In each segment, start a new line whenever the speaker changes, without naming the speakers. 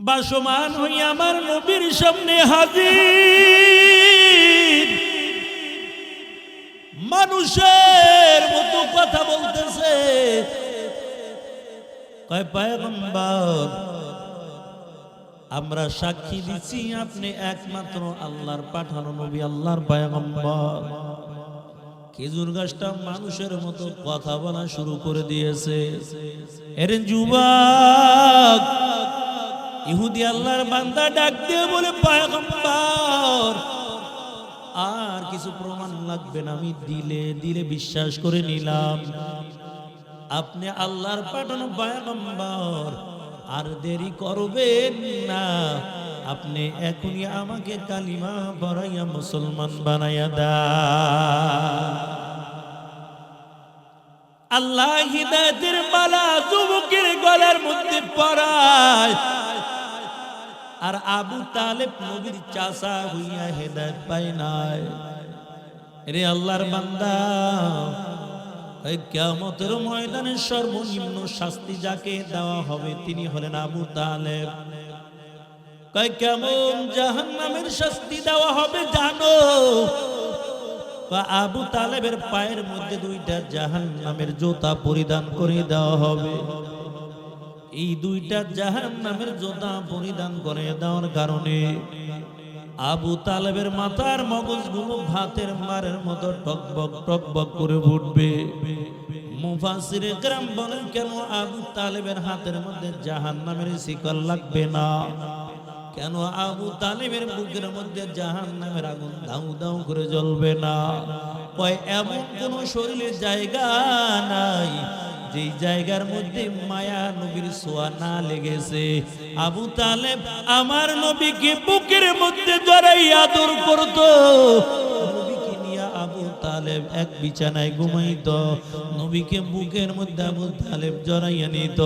বাসমান হইয়া আমার নবীর সামনে হাজির, মানুষের মতো কথা বলতেছে। কয় পয়গম্বর, আমরা সাক্ষী দিচ্ছি আপনি একমাত্র আল্লাহর পাঠানো নবী, আল্লাহর পয়গম্বর। খেজুর গাছটা মানুষের মতো কথা বলা শুরু করে দিয়েছে। এর যুবক ইহুদি আল্লাহর বান্দা ডাক দিয়ে বলে, পয়গম্বর আর কিছু প্রমাণ লাগবে না, আমি দিলে দিলে বিশ্বাস করে নিলাম আপনি আল্লাহর পাঠানো পয়গম্বর। আর দেরি করবেন না, আপনি এখনই আমাকে কালিমা পড়াইয়া মুসলমান বানাইয়া দেন। আল্লাহ হিদায়াতের মালা যুবকের গলার মধ্যে পরায়, আর আবু তালেব নবীর চাচা হইয়া হেদায়েত পায় নাই। রে আল্লাহর বান্দা, এই কিয়ামতের ময়দানে সর্বনিম্ন শাস্তি যাকে দেওয়া হবে তিনি হলেন আবু তালেব। কয় কেমন জাহান্নামের শাস্তি দেওয়া হবে জানো? আবু তালেবের পায়ের মধ্যে দুইটা জাহান্নামের জুতা পরিধান করে দেওয়া হবে। এই দুইটা জাহান্নামের জুতা পরিধান করে দেওয়ার কারণে আবু তালেবের মাথার মগজগুলো ভাতের মারের মতো টকবক টকবক করে উঠবে। মুফাসসিরে কেরাম বলেন, কেন আবু তালেবের হাতের মধ্যে জাহান্নামের শিকল লাগবে না? কেন আবু তালেবের বুকের মধ্যে জাহান্নামের আগুন দাউ দাউ করে জ্বলবে না? কয় এমন কোন শরীরের জায়গা নাই যে জায়গার মধ্যে মায়া নবীর ছোঁয়া না লেগেছে। আবু তালেব আমার নবীকে বুকের মধ্যে জড়াই আদর করত। নবীকে নিয়ে আবু তালেব এক বিছানায় ঘুমাইতো, নবীকে বুকের মধ্যে আবু তালেব জড়াইয়া নিত।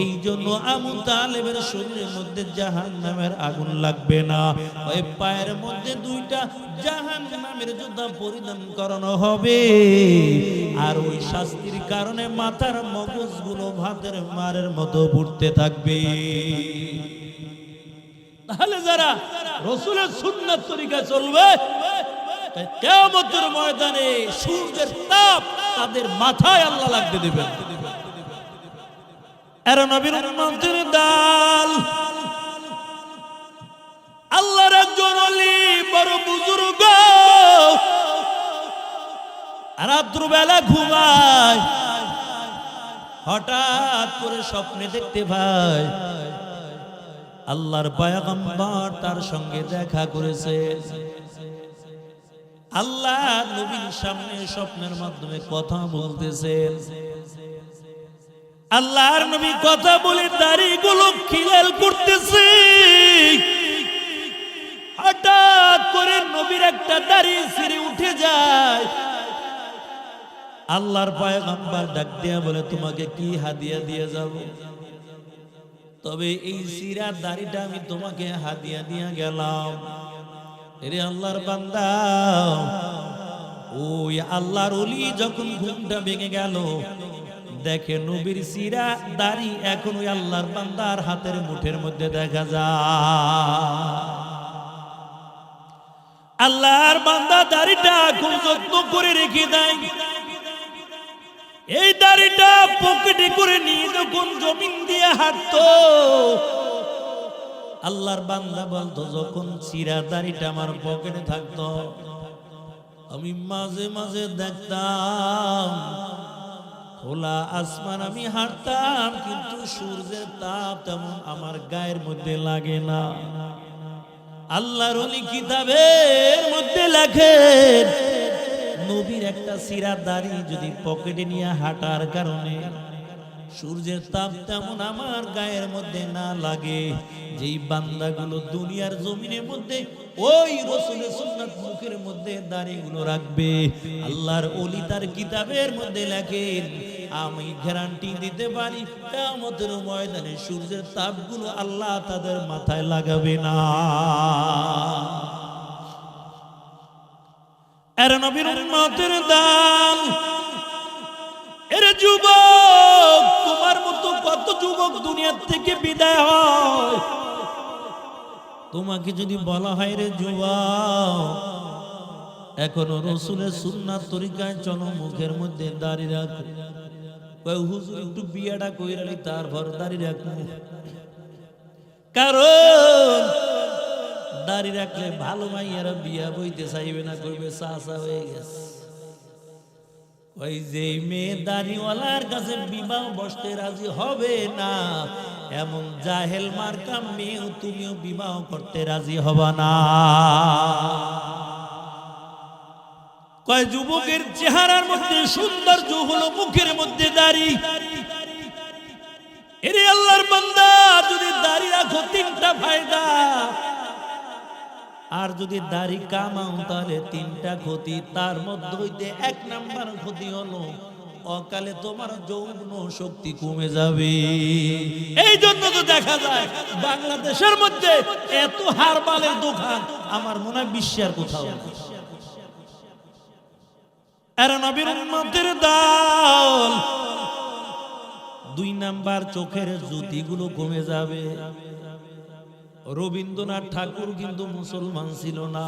এই জন্য আবু তালেবের শরীরের মধ্যে জাহান্নামের আগুন লাগবে না। ওই পায়ের মধ্যে দুইটা জাহান্নামের জুতা পরিধান করানো হবে, আর ওই শাস্তির কারণে মাথার মগজগুলো ভাতের মারের মতো ফুটতে থাকবে। তাহলে যারা রাসূলের সুন্নাত তরিকা চলবে, কিয়ামতের ময়দানে সূর্যের তাপ তাদের মাথায় আল্লাহ লাগতে দিবেন। এরা নবীর উম্মতের দল। আল্লাহর একজন ওলি বড় বুজুর্গ, রাত্র বেলা ঘুমায়, হঠাৎ করে স্বপ্নে দেখতে পায় আল্লাহর পয়গম্বর তার সঙ্গে দেখা করেছে। আল্লাহ নবীর সামনে স্বপ্নের মাধ্যমে কথা বলতেছেন। আল্লাহর নবী কথা বলে দাড়িগুলো খিলাল করতেছে। হঠাৎ করে নবীর একটা দাড়ি ছিঁড়ে উঠে যায়। আল্লাহর পয়গম্বর ডাক দিয়া বলে, তোমাকে কি হাদিয়া দিয়ে যাব? তবে এই ছিঁড়া দাড়িটা আমি তোমাকে হাদিয়া দিয়া গেলাম। এরে আল্লাহর বান্দা, ওই আল্লাহর ওলি যখন ঘুমটা ভেঙে গেল, দেখে নবীর ছিঁড়া দাড়ি এখন ওই আল্লাহর বান্দার হাতের মুঠের মধ্যে দেখা যায়। আল্লাহর বান্দা দাড়িটা খুব যত্ন করে রেখে দেয়। এই দাড়িটা পকেটে করে নিয়ে যখন জমিন দিয়ে হাঁটতো, আল্লাহর বান্দা বলতো, যখন ছিঁড়া দাড়িটা আমার পকেটে থাকতো, আমি মাঝে মাঝে দেখতাম খোলা আসমান আমি হাঁটতাম, কিন্তু সূর্যের তাপ তেমন আমার গায়ের মধ্যে লাগে না। আল্লাহর ওলি কিতাবের মধ্যে লেখেন, নবীর একটা ছিঁড়া দাড়ি যদি পকেটে নিয়ে হাঁটার কারণে সূর্যের তাপ তেমন আমার গায়ের মধ্যে না লাগে, যেই বান্দাগুলো দুনিয়ার জমিনের মধ্যে ওই রাসূলের সুন্নাত মুখের মধ্যে দাড়িগুলো রাখবে, আল্লাহর ওলি তার কিতাবের মধ্যে লেখেন, আমি গ্যারান্টি দিতে পারি কিয়ামতের ময়দানে সূর্যের তাপগুলো আল্লাহ তাদের মাথায় লাগাবে না। এরা নবীর উম্মতের দল। এরে যুবক, তোমার মতো কত যুবক দুনিয়া থেকে বিদায় হয়, তোমাকে যদি বলা হয় রে যুবক, এখনো রসুলের সুন্নাত তরিকায় চলো, মুখের মধ্যে দাড়ি রাখো, কয় হুজুর একটু বিয়াটা কইরালি তারপর দাড়ি রাখবো। কারণ দাড়ি রাখলে ভালো মাইয়ারা বিয়া বইতে চাইবে না, কইবে চাচা হয়ে গেছে। ওই যে মেয়ে দাড়িওয়ালার কাছে বিবাহ বসতে রাজি হবে না, এমন জাহেল মার্কা মেয়েও তুমিও বিবাহ করতে রাজি হবা না। কয় যুবকের চেহারার মধ্যে সৌন্দর্য হলো মুখের মধ্যে দাড়ি। এরে আল্লাহর বান্দা, যদি দাড়ি রাখো তিনটা ফায়দা, আর যদি দাড়ি কামাও তাহলে তিনটা ক্ষতি। তার মধ্যে হইতে 1 নাম্বার ক্ষতি হলো অকালে তোমার যৌবন শক্তি কমে যাবে। এই জন্য তো দেখা যায় বাংলাদেশের মধ্যে এত হারবালের দোকান আমার মনে হয় বিশ্বের কোথাও নেই। আর নবীর উম্মতের দল 2 নাম্বার চোখের জ্যোতিগুলো কমে যাবে। রবীন্দ্রনাথ ঠাকুর কিন্তু মুসলমান ছিল না,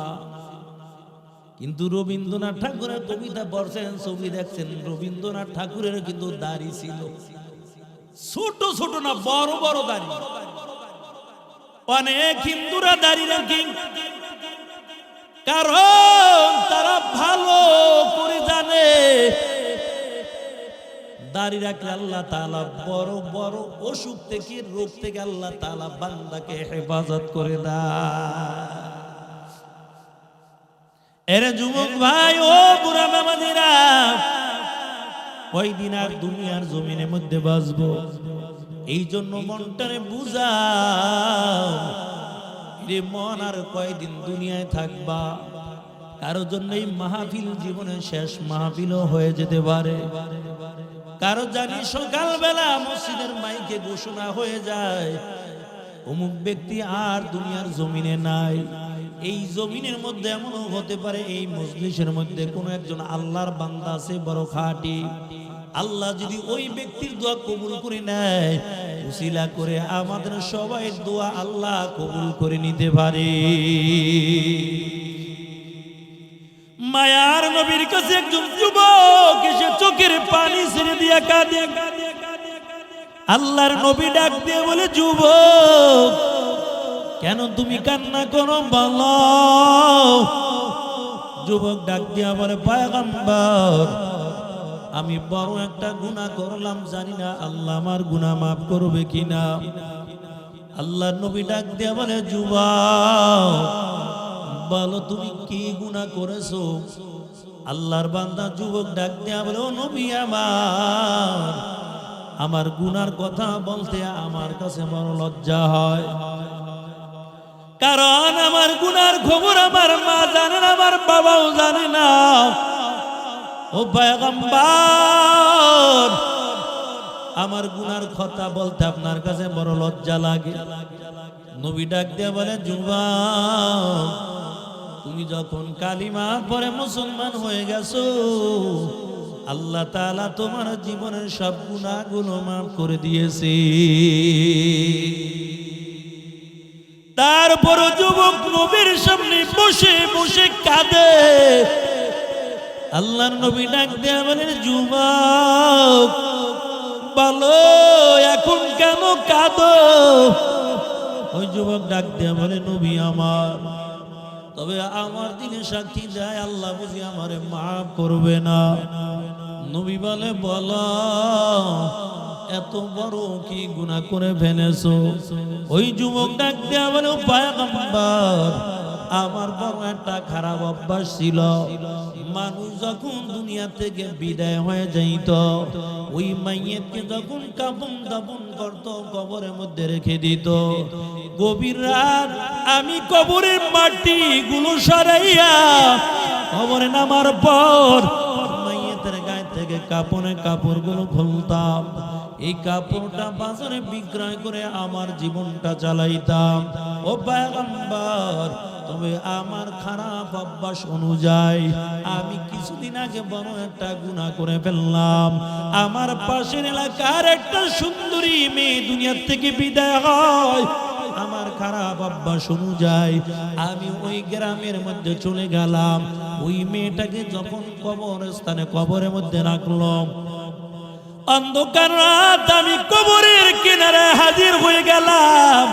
কিন্তু রবীন্দ্রনাথ ঠাকুরের কবিতা পড়ছেন, ছবি দেখছেন, রবীন্দ্রনাথ ঠাকুরের কিন্তু দাড়ি ছিল ছোট ছোট না, বড় বড় দাড়ি। অনেক হিন্দুরা দাড়ি রাখে, কারণ তারা ভালো করে জানে দাড়ি রাখলে আল্লাহ তাআলা বড় বড় অসুখ থেকে, রোগ থেকে আল্লাহ তাআলা বান্দাকে হেফাজত করে দেয়। এরে যুবক ভাই, ও বুড়া মামাদিরা, কয়দিন আর দুনিয়ার জমিনের মধ্যে বাঁচবো? এই জন্য মনটারে বুঝাও রে মন, আর কয়দিন দুনিয়ায় থাকবা? কারোর জন্য এই মাহফিল জীবনের শেষ মাহফিলও হয়ে যেতে পারে। কারো জানি সকালবেলা মসজিদের মাইকে ঘোষণা হয়ে যায় অমুক ব্যক্তি আর দুনিয়ার জমিনে নাই। এই জমিনের মধ্যে এমনও হতে পারে এই মজলিসের মধ্যে কোনো একজন আল্লাহর বান্দা আছে বড় খাঁটি, আল্লাহ যদি ওই ব্যক্তির দোয়া কবুল করে নেয়, উসিলা করে আমাদের সবাই দোয়া আল্লাহ কবুল করে নিতে পারে। মায়ার নবীর কাছে একজন যুবক এসে চোখের পানি ছেড়ে দিয়া কাঁদে। আল্লাহর নবী ডাক দিয়ে বলে, যুবক কেন তুমি কান্না করো বলো? যুবক ডাক দিয়া বলে, পয়গম্বর আমি বড় একটা গুনাহ করলাম, জানি না আল্লাহ আমার গুনাহ মাফ করবে কিনা। আল্লাহর নবী ডাক দিয়া বলে, যুবক বলো তুমি কি গুনাহ করেছো? আল্লাহর বান্দা যুবক ডাক দিয়া বলে, ও নবী আমার গুনার কথা বলতে আমার কাছে বড় লজ্জা হয়, কারণ আমার গুনার খবর আমার মা জানে না, আমার বাবাও জানে না। ও পয়গম্বর, আমার গুনার কথা বলতে আপনার কাছে বড় লজ্জা লাগে। নবী ডাক দিয়া বলে, যুবক তুমি যখন কালিমা পড়ে মুসলমান হয়ে গেছো, আল্লাহ তাআলা তোমার জীবনের সব গুনাহগুলো মাফ করে দিয়েছে। তারপর যুবক নবীর সামনে বসে বসে কাঁদে। আল্লাহর নবী ডাক দেয়া বলেন, যুবক বলো এখন কেন কাঁদো? ওই যুবক ডাক দেয়া বলে, নবী আমার, তবে আমার দিনে সাক্ষী দেয় আল্লাহ বুঝি আমারে মাফ করবে না। নবী বলে, বলো এত বড় কি গুনাহ করে ফেলেছো? ওই যুবক ডাক দেয়া বলে, পয়গম্বর আমার বড় একটা খারাপ অভ্যাস ছিল, মানুষ যখন দুনিয়া থেকে বিদায় হয়ে যাইত, ওই মাইয়েতকে যখন কাফন দাফন করত কবরের মধ্যে রেখে দিত, গভীর রাত আমি কবরের মাটি গুলো সরাইয়া কবরে নামার পর মাইয়েতের গায়ে থেকে কাপড়ের কাপড়গুলো খুলতাম, এই কাপড়টা বাজারে বিক্রয় করে আমার জীবনটা চালাইতাম। ও পয়গম্বর, তবে আমার খারাপ অভ্যাস অনুযায়ী আমি কিছুদিন আগে বড় একটা গুনাহ করে ফেললাম। আমার পাশের এলাকার একটা সুন্দরী মেয়ে দুনিয়া থেকে বিদায় হয়, আমার খারাপ অভ্যাস অনুযায়ী আমি ওই গ্রামের মধ্যে চলে গেলাম। ওই মেয়েটাকে যখন কবরস্থানে কবরের মধ্যে রাখলাম, অন্ধকার রাত আমি কবরের কিনারে হাজির হয়ে গেলাম।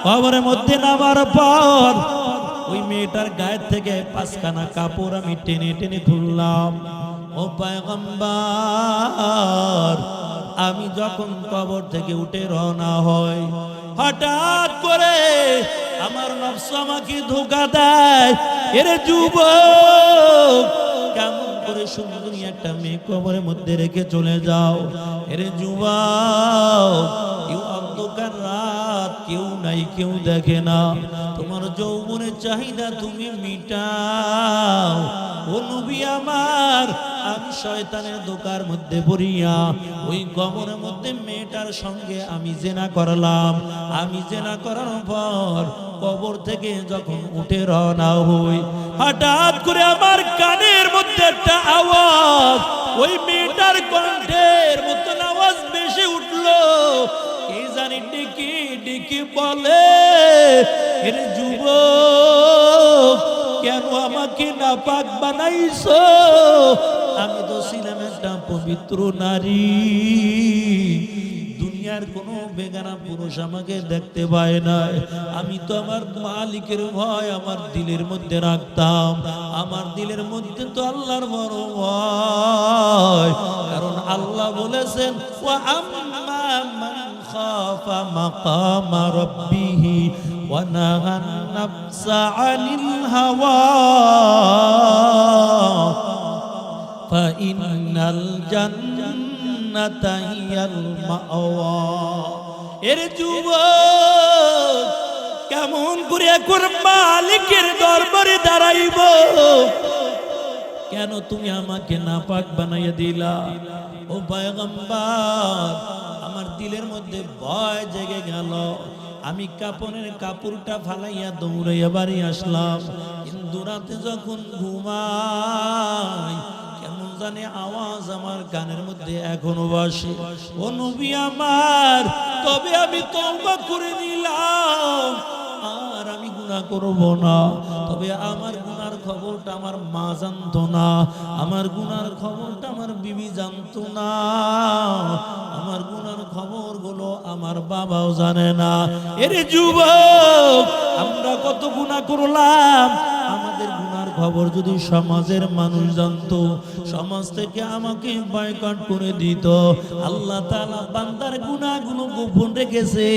কবরের মধ্যে নামার পর ওই মেয়েটার গায়ের থেকে 5খানা কাপড় আমি টেনে টেনে খুললাম। ও পয়গম্বর, আমি যখন কবর থেকে উঠে রওনা হই, হঠাৎ করে আমার নফস আমাকে ধোঁকা দেয়। এরে যুবক, কেমন করে সুন্দরী একটা মেয়ে কবরের মধ্যে রেখে চলে যাও? এরে যুবক, এই অন্ধকার রাত, কেউ নাই, কেউ দেখে না, তোমার যৌবনের চাহিদা তুমি মিটাও। ও নবী আমার, আমি শয়তানের ধোঁকার মধ্যে পড়িয়া ওই কবরের মধ্যে মেয়েটার সঙ্গে আমি জেনা করলাম। আমি জেনা করার পর কবর থেকে যখন উঠে রওনা হই, হঠাৎ করে আমার কানের মধ্যে একটা আওয়াজ, ওই মেয়েটার কণ্ঠের মতন আওয়াজ বেশি উঠলো। কে জানি ডেকে ডেকে বলে, এরে যুবক, কেন আমাকে নাপাক বানাইছো? আমি তো ছিলাম একটা পবিত্র নারী। দুনিয়ার কোনো বেগানা পুরুষ আমাকে দেখতে পায় না। আমি তো আমার মালিকের ভয় আমার দিলের মধ্যে রাখতাম। আমার দিলের মধ্যে তো আল্লাহর বড় ভয়, কারণ আল্লাহ বলেছেন, ওয়া আম্মা মান খাফা মাকামা রাব্বিহি ওয়া নাহান নাফসা আনিল হাওয়া ফাইন্নাল জান্নাতা হিয়াল মাওয়া। এর যুবক, কেমন করে এখন মালিকের দরবারে দাঁড়াইব? কেন তুমি আমাকে নাপাক বানাইয়া দিলা? ও পয়গম্বর, আমার দিলের মধ্যে ভয় জেগে গেল। আমি কাপড়ের কাপড়টা ফালাইয়া দৌড়াইয়া বাড়ি আসলাম। কিন্তু রাতে যখন ঘুমাই, কেমন জানে আওয়াজ আমার কানের মধ্যে এখনো বাসে। ও নবী আমার, তবে আমি তওবা করে নিলাম, আর আমি গুনাহ করব না। তবে আমার গুনার খবরটা আমার মা জানতো না, আমার গুনার খবরটা আমার বিবি জানতো না, আমার গুনার খবরগুলো আমার বাবাও জানে না। এরে যুবক, আমরা কত গুনাহ করলাম, আমাদের গুনার খবর যদি সমাজের মানুষ জানতো, সমাজ থেকে আমাকে বয়কট করে দিত। আল্লাহ তাআলা বান্দার গুনাহগুলো গোপন রেখেছে।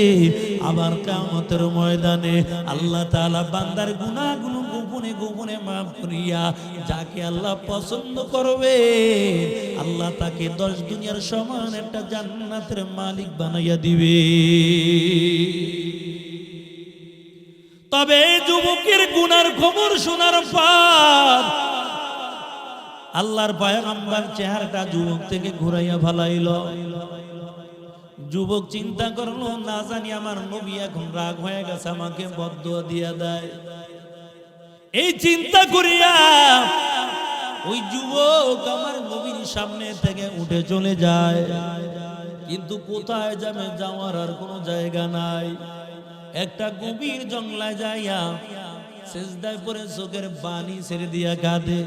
আবার কিয়ামতের ময়দানে আল্লাহ তাআলা বান্দার গুনাহগুলো গোপনে গোপনে মাফ করিয়া যাকে আল্লাহ পছন্দ করবে, আল্লাহ তাকে 10 দুনিয়ার সমান একটা জান্নাতের মালিক বানাইয়া দিবে। তবে যুবকের গুনার খবর শোনার পর আল্লাহর পয়গম্বর চেহারাটা যুবক থেকে ঘুরাইয়া ফেলাইল। যুবক চিন্তা করলো, না জানি আমার নবী এখন রাগ হয়ে গেছে, আমাকে বদদুয়া দিয়া দেয়। এই চিন্তা করিয়া ওই যুবক আমার নবীর সামনে থেকে উঠে চলে যায়। কিন্তু কোথায় যাবে, যাওয়ার আর কোনো জায়গা নাই। একটা গভীর জঙ্গলায় যাইয়া সিজদায় পড়ে চোখের পানি ছেড়ে দিয়া কাঁদে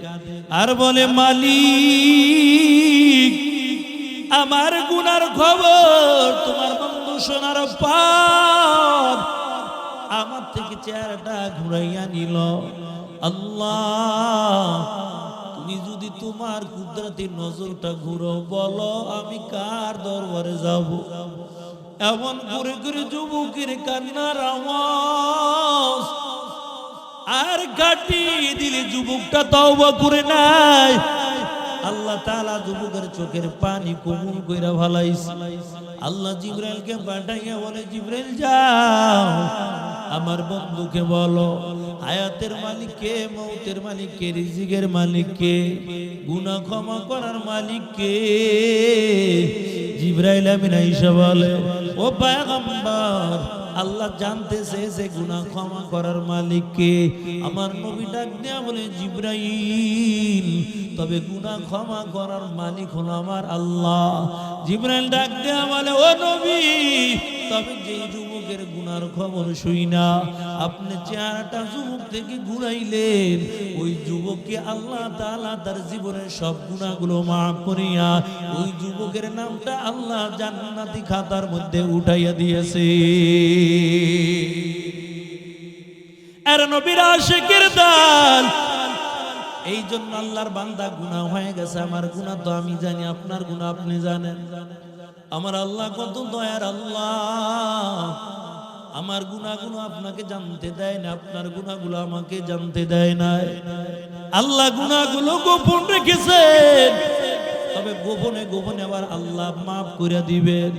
আর বলে, মালিক, আমার গুনার খবর তোমার বন্ধু শোনার পর আমার থেকে চেহারাটা ঘুরাইয়া নিল। আল্লাহ, তুমি যদি তোমার কুদরতি নজরটা ঘুরো, বলো আমি কার দরবারে যাব? এমন করে করে যুবকের কান্নার আওয়াজ আর গাটি দিলে যুবকটা তওবা করে নাই। আল্লাহ তাআলা যুবকের চোখের পানি কবুল কইরা ফলাইছে। আল্লাহ জিবরাইলকে পাঠাইয়া বলে, জিবরাইল যাও, আমার বন্ধুকে বলো, হায়াতের মালিক কে, মৌতের মালিক কে, রিজিকের মালিক কে, গুনাহ ক্ষমা করার মালিক কে? জিবরাইল আমিন আয়েশা বলে, ও পয়গম্বর, আল্লাহ জানতে চেয়েছে গুনাহ ক্ষমা করার মালিক কে। আমার নবী ডাক দিয়া বলে, জিবরাইল, তবে গুনাহ ক্ষমা করার মালিক হলো আমার আল্লাহ। জিবরাইল ডাক দিয়া বলে, ও নবী, তবে যেই যুবক যুবকের গুনার খবর শুই না আপনি চেহারাটা যুবক থেকে ঘুরাইলেন, ওই যুবককে আল্লাহ তাআলা তার জীবনের সব গুনাহগুলো মাফ করিয়া ওই যুবকের নামটা আল্লাহ জান্নাতি খাতার মধ্যে উঠাইয়া দিয়েছে। আর নবীর আশিকের দল, এই জন্য আল্লাহর বান্দা গুনাহ হয়ে গেছে। আমার গুনাহ তো আমি জানি, আপনার গুনাহ আপনি জানেন। আমার আল্লাহ কত দয়ার আল্লাহ, আমার গুনাহগুলো আপনাকে জানতে দেয় না, আপনার গুনাহগুলো আমাকে জানতে দেয় না। আল্লাহ গুনাহগুলো গোপন রেখেছেন, তবে গোপনে গোপনে আবার আল্লাহ মাফ করে দিবেন।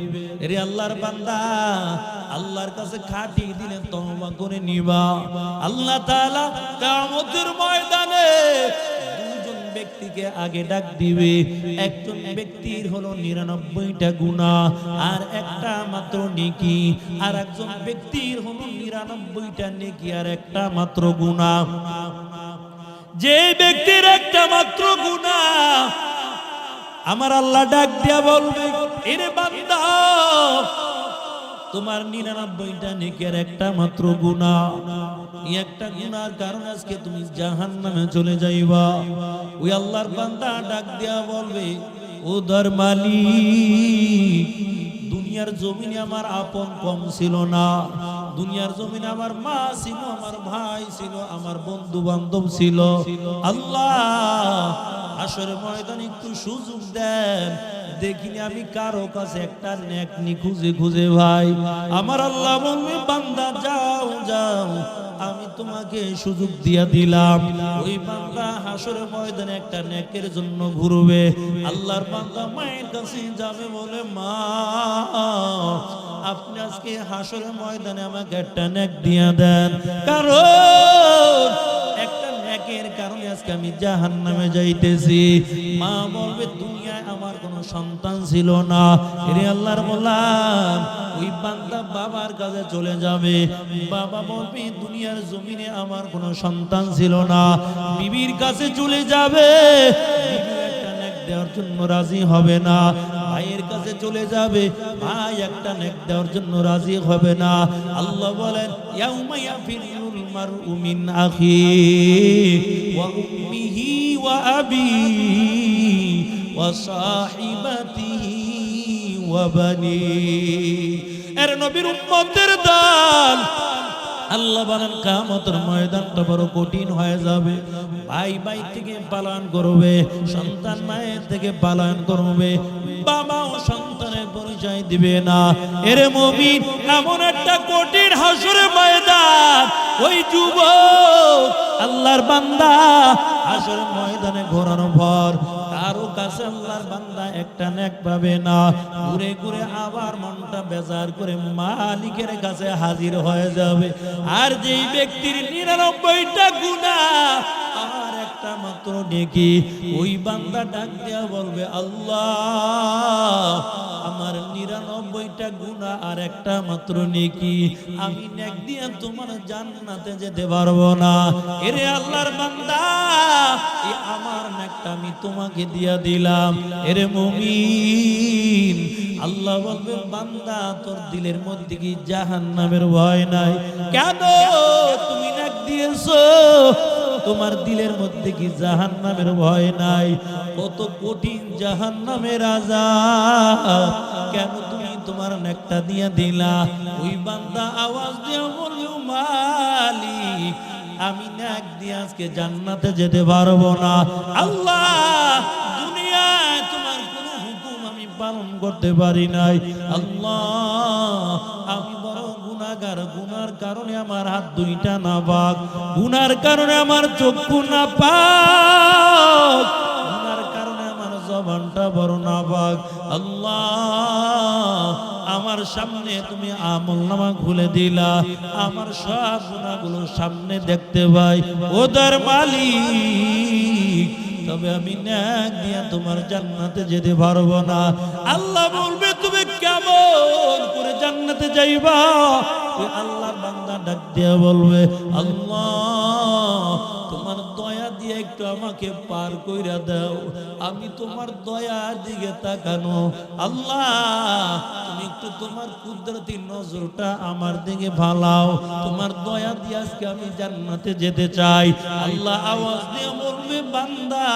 এরে আল্লাহর বান্দা, আল্লাহর কাছে খাটি দিলে তওবা করে নিবা। আল্লাহ তাআলা কিয়ামতের ময়দানে দুজন ব্যক্তিকে আগে ডাক দিবে। একজন ব্যক্তির হলো 99টা গুনাহ আর একটা মাত্র নেকি, আর একজন ব্যক্তির হলো 99টা নেকি আর একটা মাত্র গুনাহ। যে ব্যক্তির একটা মাত্র গুনাহ, আমার আল্লাহ ডাক দিয়া বলবে, এরে বান্দা তোমার 99টা নেকের একটা মাত্র গুনাহ, এই একটা গুনার কারণে আজকে তুমি জাহান্নামে চলে যাইবা। ওই আল্লাহর বান্দা ডাক দিয়া বলবে, ও দর মালিক, দুনিয়ার জমিনে আমার আপন কম ছিল না, দুনিয়ার জমিনে আমার মা ছিল, আমার ভাই ছিল, আমার বন্ধু বান্ধব ছিল। আল্লাহ হাসরের ময়দানে একটু সুযোগ দেন, দেখিনি আমি কারো কাছে একটা নেকনি খুঁজে খুঁজে ভাই। আমার আল্লাহ বলবে, বান্দা যাও যাও, আমি তোমাকে সুযোগ দিয়া দিলাম। ওই বান্দা হাসরের ময়দানে একটা নেকের জন্য ঘুরবে। আল্লাহর বান্দা মায়ের কাছে যাবে, বলে মা আপনি আজকে হাসরের ময়দানে আমাকে একটা নেক দিয়া দেন, কারণ একটা নেকের কারণে আজকে আমি জাহান্নামে যাইতেছি। মা বলবে, দুনিয়ায় আমার কোনো সন্তান ছিল না। এরে আল্লাহর গোলাম, ওই বান্দা বাবার কাছে চলে যাবে। বাবা বলবে, দুনিয়ার জমিনে আমার কোনো সন্তান ছিল না। বিবির কাছে চলে যাবে, বিবি একটা নেক দেওয়ার জন্য রাজি হবে না। ভাইয়ের কাছে চলে যাবে, ভাই একটা নেক দেওয়ার জন্য রাজি হবে না। আল্লাহ বলেন, ইয়াউমা ইয়াফিরুল মারউ মিন আখিহি ওয়া উম্মিহি ওয়া আবিহি ওয়া সাহিবাতিহি ওয়া বানিহি। এর নবীর উম্মতের দল, আল্লাহ বলেন কিয়ামতের ময়দানটা বড় কঠিন হয়ে যাবে। ভাই ভাই থেকে পালন করবে, সন্তান মায়ের থেকে পালন করবে, বাবাও সন্তানের পরিচয় দিবে না। এরে মুমিন, এমন একটা কঠিন হাসরের ময়দান, ওই যুবক আল্লাহর বান্দা হাসরের ময়দানে ঘোরানোর পর কারো কাছে আল্লাহর বান্দা একটা নেক পাবে না। ঘুরে ঘুরে আবার মনটা বেজার করে মালিকের কাছে হাজির হয়ে যাবে। আর যেই ব্যক্তির 99টা গুনাহ আর একটা মাত্র নেকি, ওই বান্দা ডাক দিয়া বলবে, আল্লাহ আমার 99টা গুনাহ আর একটা মাত্র নেকি, আমি নেক দিয়া তোমার জান্নাতে যেতে পারবো না। এরে আল্লাহর বান্দা, এই আমার নেকটা আমি তোমাকে দিয়া দিলাম। এরে মুমিন, আল্লাহ বলবে, বান্দা তোর দিলের মধ্যে কি জাহান্নামের ভয় নাই? কেন তুমি নেক দিয়েছো? তোমার দিলের মধ্যে কি জাহান্নামের ভয় নাই? কত কঠিন জাহান্নামের আযাব, কেন তুমি তোমার নেকটা দিয়া দিলা? ওই বান্দা আওয়াজ দিয়ে বলল, মালিক আমি নেক দিয়ে আজকে জান্নাতে যেতে পারবো না। আল্লাহ দুনিয়ায় তোমার কোনো হুকুম আমি পালন করতে পারি নাই। আল্লাহ আমি বড় গুনাহগার, গুনার কারণে আমার হাত দুইটা নাপাক, গুনার কারণে আমার চক্ষু নাপাক, গুনার কারণে আমার জবানটা বড় নাপাক। আল্লাহ আমার সামনে তুমি আমলনামা খুলে দিলা, আমার সব গুনাহগুলো সামনে দেখতে পাই। ওদের মালিক, তবে আমি নেক দিয়া তোমার জান্নাতে যেতে পারবো না। আল্লাহ বলবে, তুমি কেমন করে জান্নাতে যাইবা? ওই আল্লাহর বান্দা ডাক দিয়ে বলবে, আল্লাহ তোমার দয়া দিয়ে একটু আমাকে পার কইরা দাও, আমি তোমার দয়ার দিকে তাকানো। আল্লাহ তুমি একটু তোমার কুদরতি নজরটা আমার দিকে ভালাও, তোমার দয়া দিয়ে আজকে আমি জান্নাতে যেতে চাই। আল্লাহ আওয়াজ দিয়ে বলবে, বান্দা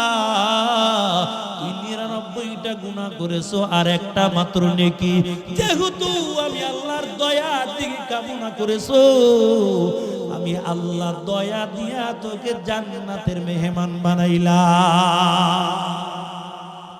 তুই 99টা গুনাহ করেছো আর একটা মাত্র নেকি, যেহেতু আমি আল্লাহর দয়ার দিকে কামনা করেছো, আমি আল্লাহ দয়া দিয়া তোকে জান্নাতের মেহমান বানাইলাম।